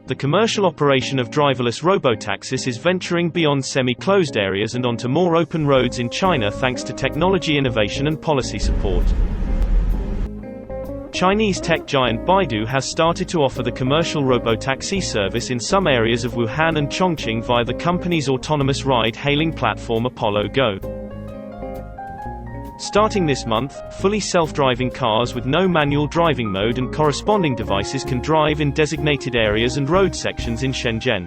the commercial operation of driverless robotaxis is venturing beyond semi-closed areas and onto more open roads in China thanks to technology innovation and policy support. Chinese tech giant Baidu has started to offer the commercial robotaxi service in some areas of Wuhan and Chongqing via the company's autonomous ride-hailing platform Apollo Go. Starting this month, fully self-driving cars with no manual driving mode and corresponding devices can drive in designated areas and road sections in Shenzhen.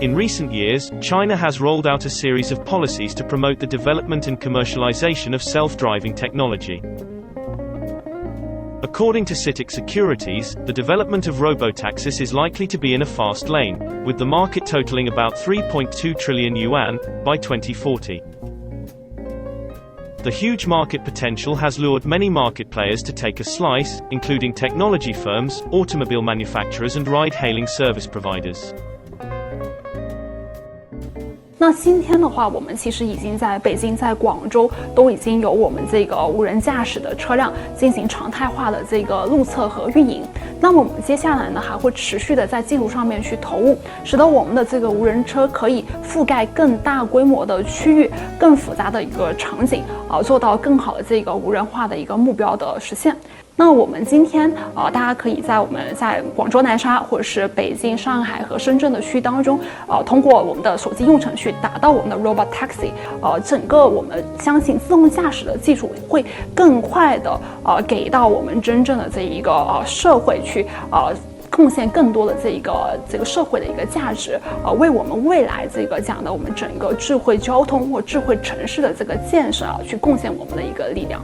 In recent years, China has rolled out a series of policies to promote the development and commercialization of self-driving technology. According to CITIC Securities, the development of robotaxis is likely to be in a fast lane, with the market totaling about 3.2 trillion yuan by 2040. The huge market potential has lured many market players to take a slice, including technology firms, automobile manufacturers and ride-hailing service providers. 那今天的话，我们其实已经在北京、在广州都已经有我们这个无人驾驶的车辆进行常态化的这个路测和运营。那么我们接下来呢，还会持续的在技术上面去投入，使得我们的这个无人车可以覆盖更大规模的区域、更复杂的一个场景，做到更好的这个无人化的一个目标的实现。那我们今天大家可以在我们在广州南沙或者是北京、上海和深圳的区当中，通过我们的手机应用程序打到我们的 robot taxi， 整个我们相信自动驾驶的技术会更快的给到我们真正的这一个社会去贡献更多的这个社会的一个价值，为我们未来这个讲的我们整个智慧交通或智慧城市的这个建设去贡献我们的一个力量。